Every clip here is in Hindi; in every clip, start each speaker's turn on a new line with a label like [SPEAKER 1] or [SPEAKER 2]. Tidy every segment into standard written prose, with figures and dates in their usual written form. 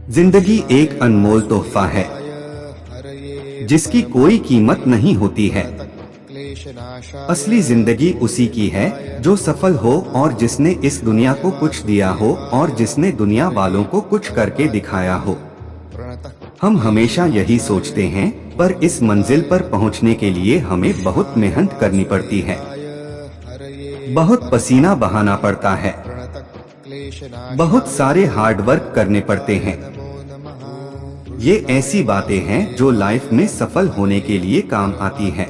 [SPEAKER 1] जिंदगी एक अनमोल तोहफा है जिसकी कोई कीमत नहीं होती है। असली जिंदगी उसी की है जो सफल हो और जिसने इस दुनिया को कुछ दिया हो और जिसने दुनिया वालों को कुछ करके दिखाया हो। हम हमेशा यही सोचते हैं, पर इस मंजिल पर पहुंचने के लिए हमें बहुत मेहनत करनी पड़ती है, बहुत पसीना बहाना पड़ता है, बहुत सारे हार्ड वर्क करने पड़ते हैं। ये ऐसी बातें हैं जो लाइफ में सफल होने के लिए काम आती हैं।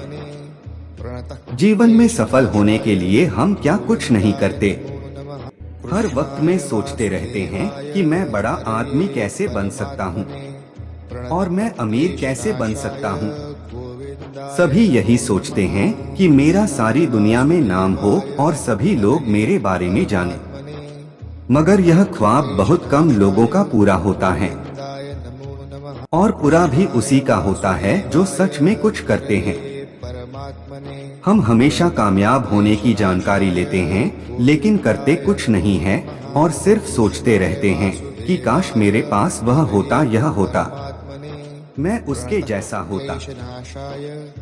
[SPEAKER 1] जीवन में सफल होने के लिए हम क्या कुछ नहीं करते। हर वक्त में सोचते रहते हैं कि मैं बड़ा आदमी कैसे बन सकता हूँ और मैं अमीर कैसे बन सकता हूँ। सभी यही सोचते हैं कि मेरा सारी दुनिया में नाम हो और सभी लोग मेरे बारे में जानें। मगर यह ख्वाब बहुत कम लोगों का पूरा होता है और पूरा भी उसी का होता है जो सच में कुछ करते हैं। हम हमेशा कामयाब होने की जानकारी लेते हैं लेकिन करते कुछ नहीं है और सिर्फ सोचते रहते हैं कि काश मेरे पास वह होता, यह होता, मैं उसके जैसा होता।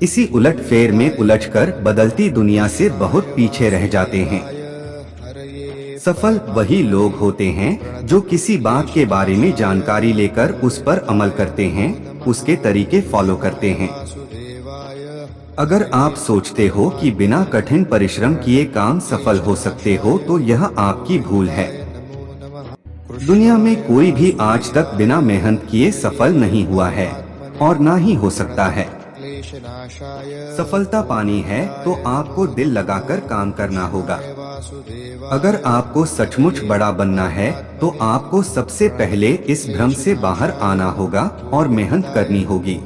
[SPEAKER 1] इसी उलटफेर में उलझकर बदलती दुनिया से बहुत पीछे रह जाते हैं। सफल वही लोग होते हैं जो किसी बात के बारे में जानकारी लेकर उस पर अमल करते हैं, उसके तरीके फॉलो करते हैं। अगर आप सोचते हो कि बिना कठिन परिश्रम किए काम सफल हो सकते हो तो यह आपकी भूल है। दुनिया में कोई भी आज तक बिना मेहनत किए सफल नहीं हुआ है और ना ही हो सकता है। सफलता पानी है तो आपको दिल लगाकर काम करना होगा। अगर आपको सचमुच बड़ा बनना है तो आपको सबसे पहले इस भ्रम से बाहर आना होगा और मेहनत करनी होगी।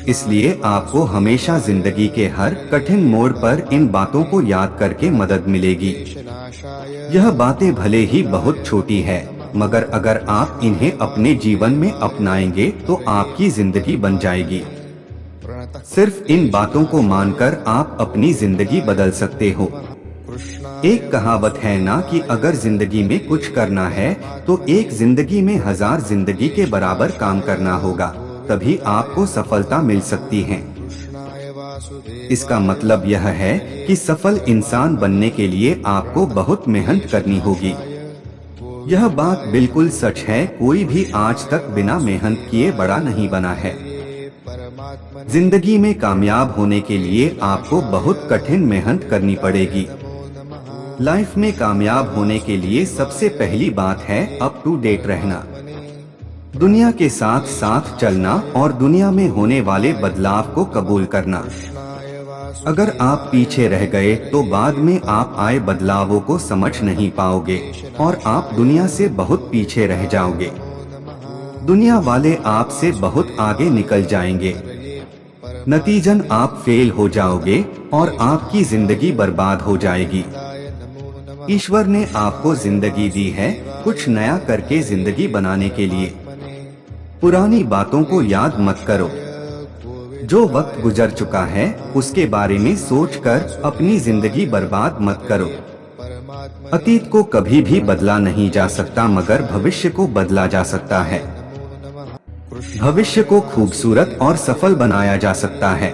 [SPEAKER 1] इसलिए आपको हमेशा जिंदगी के हर कठिन मोड़ पर इन बातों को याद करके मदद मिलेगी। यह बातें भले ही बहुत छोटी है, मगर अगर आप इन्हें अपने जीवन में अपनाएंगे तो आपकी जिंदगी बन जाएगी। सिर्फ इन बातों को मानकर आप अपनी जिंदगी बदल सकते हो। एक कहावत है ना कि अगर जिंदगी में कुछ करना है तो एक जिंदगी में 1000 जिंदगी के बराबर काम करना होगा, तभी आपको सफलता मिल सकती है। इसका मतलब यह है कि सफल इंसान बनने के लिए आपको बहुत मेहनत करनी होगी। यह बात बिल्कुल सच है, कोई भी आज तक बिना मेहनत किए बड़ा नहीं बना है। जिंदगी में कामयाब होने के लिए आपको बहुत कठिन मेहनत करनी पड़ेगी। लाइफ में कामयाब होने के लिए सबसे पहली बात है अप टू डेट रहना, दुनिया के साथ साथ चलना और दुनिया में होने वाले बदलाव को कबूल करना। अगर आप पीछे रह गए तो बाद में आप आए बदलावों को समझ नहीं पाओगे और आप दुनिया से बहुत पीछे रह जाओगे। दुनिया वाले आपसे बहुत आगे निकल जाएंगे, नतीजन आप फेल हो जाओगे और आपकी जिंदगी बर्बाद हो जाएगी। ईश्वर ने आपको जिंदगी दी है कुछ नया करके जिंदगी बनाने के लिए। पुरानी बातों को याद मत करो। जो वक्त गुजर चुका है उसके बारे में सोचकर अपनी जिंदगी बर्बाद मत करो। अतीत को कभी भी बदला नहीं जा सकता, मगर भविष्य को बदला जा सकता है। भविष्य को खूबसूरत और सफल बनाया जा सकता है।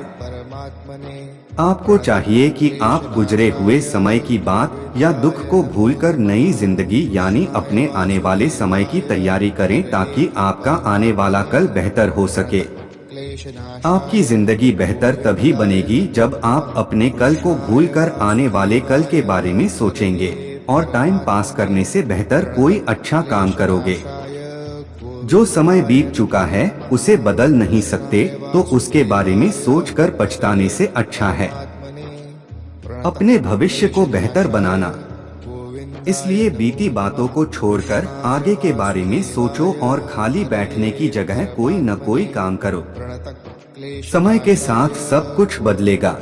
[SPEAKER 1] आपको चाहिए कि आप गुजरे हुए समय की बात या दुख को भूलकर नई जिंदगी यानी अपने आने वाले समय की तैयारी करें, ताकि आपका आने वाला कल बेहतर हो सके। आपकी जिंदगी बेहतर तभी बनेगी जब आप अपने कल को भूलकर आने वाले कल के बारे में सोचेंगे और टाइम पास करने से बेहतर कोई अच्छा काम करोगे। जो समय बीत चुका है उसे बदल नहीं सकते, तो उसके बारे में सोचकर पछताने से अच्छा है अपने भविष्य को बेहतर बनाना। इसलिए बीती बातों को छोड़कर आगे के बारे में सोचो और खाली बैठने की जगह कोई न कोई काम करो। समय के साथ सब कुछ बदलेगा।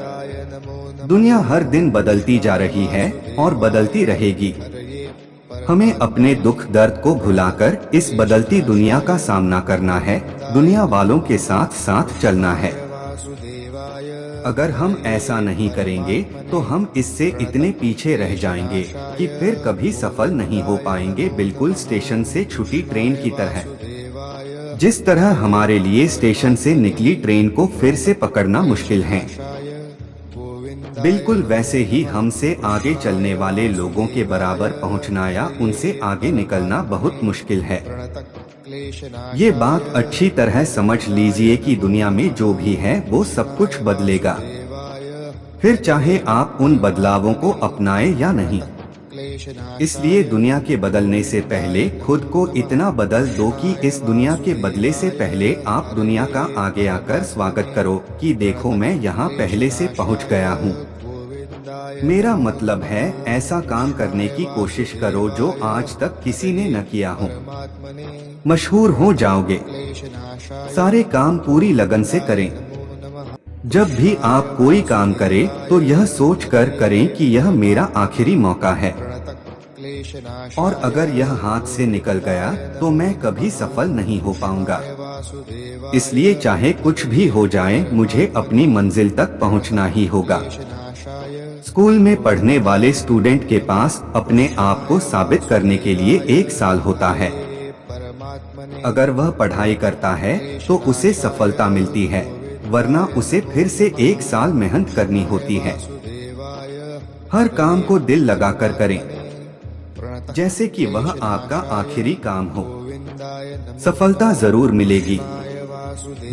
[SPEAKER 1] दुनिया हर दिन बदलती जा रही है और बदलती रहेगी। हमें अपने दुख दर्द को भुलाकर इस बदलती दुनिया का सामना करना है, दुनिया वालों के साथ साथ चलना है। अगर हम ऐसा नहीं करेंगे तो हम इससे इतने पीछे रह जाएंगे कि फिर कभी सफल नहीं हो पाएंगे, बिल्कुल स्टेशन से छूटी ट्रेन की तरह। जिस तरह हमारे लिए स्टेशन से निकली ट्रेन को फिर से पकड़ना मुश्किल है, बिल्कुल वैसे ही हमसे आगे चलने वाले लोगों के बराबर पहुंचना या उनसे आगे निकलना बहुत मुश्किल है। ये बात अच्छी तरह समझ लीजिए कि दुनिया में जो भी है वो सब कुछ बदलेगा, फिर चाहे आप उन बदलावों को अपनाएं या नहीं। इसलिए दुनिया के बदलने से पहले खुद को इतना बदल दो कि इस दुनिया के बदले से पहले आप दुनिया का आगे आकर स्वागत करो कि देखो मैं यहाँ पहले से पहुँच गया हूँ। मेरा मतलब है ऐसा काम करने की कोशिश करो जो आज तक किसी ने न किया हो। मशहूर हो जाओगे। सारे काम पूरी लगन से करें। जब भी आप कोई काम करें तो यह सोचकर करें कि यह मेरा आखिरी मौका है, और अगर यह हाथ से निकल गया तो मैं कभी सफल नहीं हो पाऊंगा। इसलिए चाहे कुछ भी हो जाए मुझे अपनी मंजिल तक पहुंचना ही होगा। स्कूल में पढ़ने वाले स्टूडेंट के पास अपने आप को साबित करने के लिए 1 साल होता है। अगर वह पढ़ाई करता है तो उसे सफलता मिलती है, वरना उसे फिर से 1 साल मेहनत करनी होती है। हर काम को दिल लगाकर करें, जैसे कि वह आपका आखिरी काम हो। सफलता जरूर मिलेगी।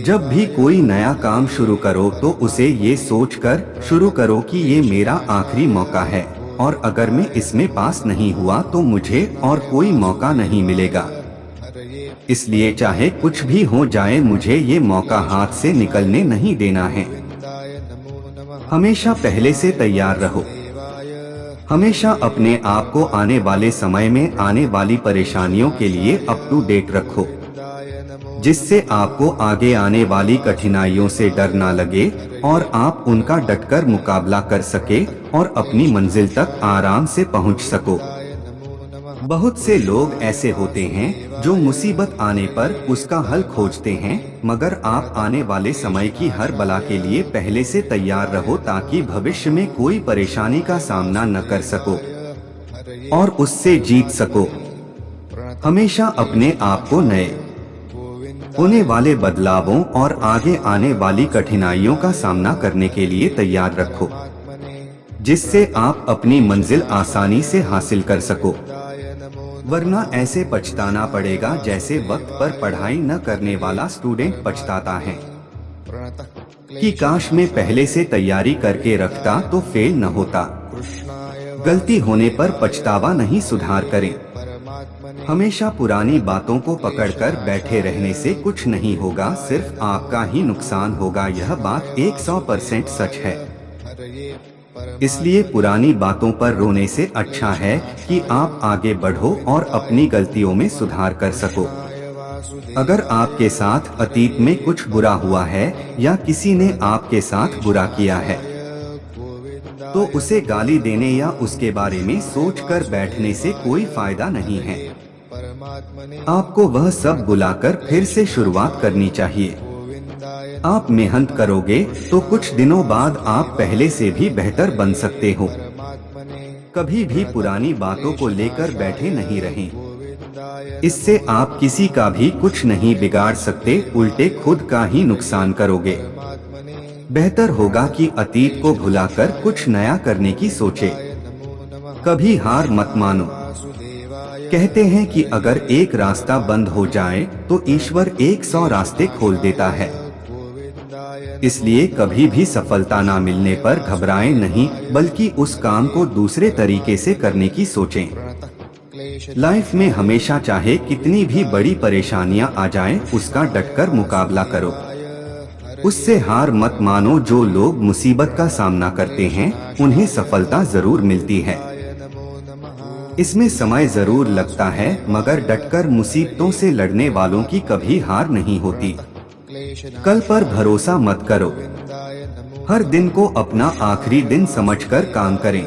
[SPEAKER 1] जब भी कोई नया काम शुरू करो तो उसे ये सोचकर शुरू करो कि ये मेरा आखिरी मौका है, और अगर मैं इसमें पास नहीं हुआ तो मुझे और कोई मौका नहीं मिलेगा। इसलिए चाहे कुछ भी हो जाए मुझे ये मौका हाथ से निकलने नहीं देना है। हमेशा पहले से तैयार रहो। हमेशा अपने आप को आने वाले समय में आने वाली परेशानियों के लिए अप टू डेट रखो, जिससे आपको आगे आने वाली कठिनाइयों से डर ना लगे और आप उनका डटकर मुकाबला कर सके और अपनी मंजिल तक आराम से पहुंच सको। बहुत से लोग ऐसे होते हैं जो मुसीबत आने पर उसका हल खोजते हैं, मगर आप आने वाले समय की हर बला के लिए पहले से तैयार रहो ताकि भविष्य में कोई परेशानी का सामना न कर सको और उससे जीत सको। हमेशा अपने आप को नए होने वाले बदलावों और आगे आने वाली कठिनाइयों का सामना करने के लिए तैयार रखो, जिससे आप अपनी मंजिल आसानी से हासिल कर सको। वरना ऐसे पछताना पड़ेगा जैसे वक्त पर पढ़ाई न करने वाला स्टूडेंट पछताता है कि काश मैं पहले से तैयारी करके रखता तो फेल न होता। गलती होने पर पछतावा नहीं, सुधार करें। हमेशा पुरानी बातों को पकड़कर बैठे रहने से कुछ नहीं होगा, सिर्फ आपका ही नुकसान होगा। यह बात 100% सच है। इसलिए पुरानी बातों पर रोने से अच्छा है कि आप आगे बढ़ो और अपनी गलतियों में सुधार कर सको। अगर आपके साथ अतीत में कुछ बुरा हुआ है या किसी ने आपके साथ बुरा किया है तो उसे गाली देने या उसके बारे में सोचकर बैठने से कोई फायदा नहीं है। आपको वह सब भुलाकर फिर से शुरुआत करनी चाहिए। आप मेहनत करोगे तो कुछ दिनों बाद आप पहले से भी बेहतर बन सकते हो। कभी भी पुरानी बातों को लेकर बैठे नहीं रहें। इससे आप किसी का भी कुछ नहीं बिगाड़ सकते, उल्टे खुद का ही नुकसान करोगे। बेहतर होगा कि अतीत को भुलाकर कुछ नया करने की सोचे। कभी हार मत मानो। कहते हैं कि अगर एक रास्ता बंद हो जाए तो ईश्वर 100 रास्ते खोल देता है। इसलिए कभी भी सफलता ना मिलने पर घबराएं नहीं, बल्कि उस काम को दूसरे तरीके से करने की सोचें। लाइफ में हमेशा चाहे कितनी भी बड़ी परेशानियां आ जाएं, उसका डटकर मुकाबला करो। उससे हार मत मानो। जो लोग मुसीबत का सामना करते हैं उन्हें सफलता जरूर मिलती है। इसमें समय जरूर लगता है, मगर डटकर मुसीबतों से लड़ने वालों की कभी हार नहीं होती। कल पर भरोसा मत करो। हर दिन को अपना आखिरी दिन समझकर काम करें।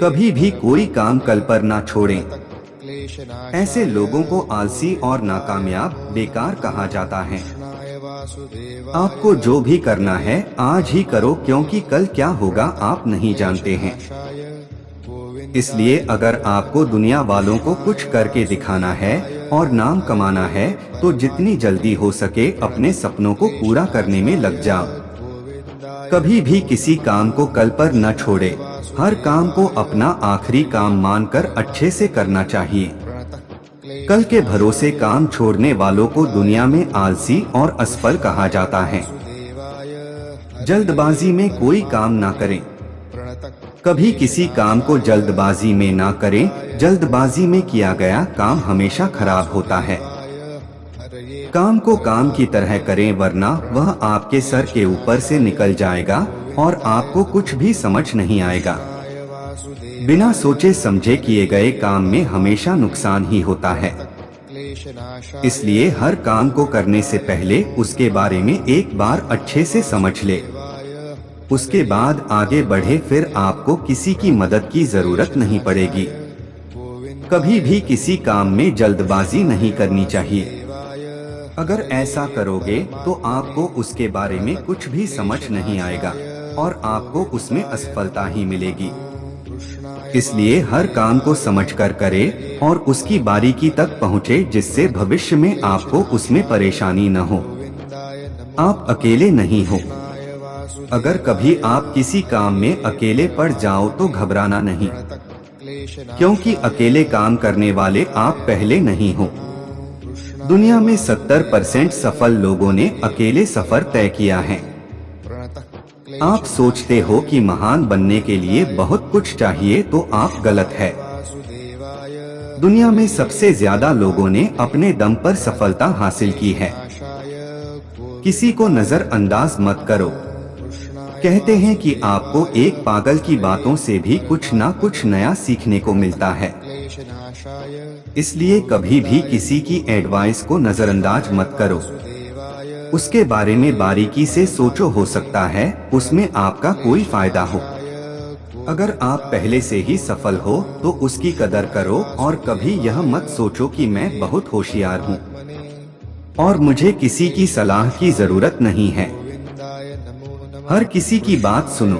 [SPEAKER 1] कभी भी कोई काम कल पर ना छोड़ें। ऐसे लोगों को आलसी और नाकामयाब, बेकार कहा जाता है। आपको जो भी करना है आज ही करो, क्योंकि कल क्या होगा आप नहीं जानते हैं। इसलिए अगर आपको दुनिया वालों को कुछ करके दिखाना है और नाम कमाना है तो जितनी जल्दी हो सके अपने सपनों को पूरा करने में लग जाओ। कभी भी किसी काम को कल पर न छोड़े। हर काम को अपना आखिरी काम मानकर अच्छे से करना चाहिए। कल के भरोसे काम छोड़ने वालों को दुनिया में आलसी और असफल कहा जाता है। जल्दबाजी में कोई काम ना करें। कभी किसी काम को जल्दबाजी में ना करें। जल्दबाजी में किया गया काम हमेशा खराब होता है। काम को काम की तरह करें, वरना वह आपके सर के ऊपर से निकल जाएगा और आपको कुछ भी समझ नहीं आएगा। बिना सोचे समझे किए गए काम में हमेशा नुकसान ही होता है। इसलिए हर काम को करने से पहले उसके बारे में एक बार अच्छे से समझ ले, उसके बाद आगे बढ़े, फिर आपको किसी की मदद की जरूरत नहीं पड़ेगी। कभी भी किसी काम में जल्दबाजी नहीं करनी चाहिए। अगर ऐसा करोगे तो आपको उसके बारे में कुछ भी समझ नहीं आएगा और आपको उसमें असफलता ही मिलेगी। इसलिए हर काम को समझकर करें और उसकी बारीकी तक पहुँचे, जिससे भविष्य में आपको उसमें परेशानी न हो। आप अकेले नहीं हो। अगर कभी आप किसी काम में अकेले पड़ जाओ तो घबराना नहीं, क्योंकि अकेले काम करने वाले आप पहले नहीं हो। दुनिया में 70% सफल लोगों ने अकेले सफर तय किया है। आप सोचते हो कि महान बनने के लिए बहुत कुछ चाहिए, तो आप गलत है। दुनिया में सबसे ज्यादा लोगों ने अपने दम पर सफलता हासिल की है। किसी को नजरअंदाज मत करो। कहते हैं कि आपको एक पागल की बातों से भी कुछ ना कुछ नया सीखने को मिलता है। इसलिए कभी भी किसी की एडवाइस को नजरअंदाज मत करो। उसके बारे में बारीकी से सोचो, हो सकता है उसमें आपका कोई फायदा हो। अगर आप पहले से ही सफल हो तो उसकी कदर करो और कभी यह मत सोचो कि मैं बहुत होशियार हूँ और मुझे किसी की सलाह की जरूरत नहीं है। हर किसी की बात सुनो।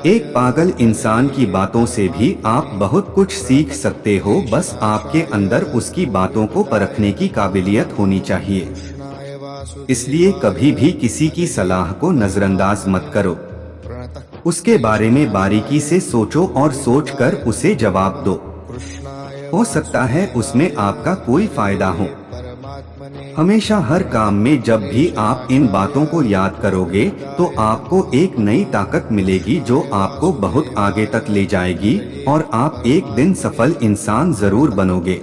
[SPEAKER 1] एक पागल इंसान की बातों से भी आप बहुत कुछ सीख सकते हो, बस आपके अंदर उसकी बातों को परखने की काबिलियत होनी चाहिए। इसलिए कभी भी किसी की सलाह को नजरअंदाज मत करो। उसके बारे में बारीकी से सोचो और सोचकर उसे जवाब दो। हो सकता है उसमें आपका कोई फायदा हो। हमेशा हर काम में जब भी आप इन बातों को याद करोगे तो आपको एक नई ताकत मिलेगी जो आपको बहुत आगे तक ले जाएगी और आप एक दिन सफल इंसान जरूर बनोगे।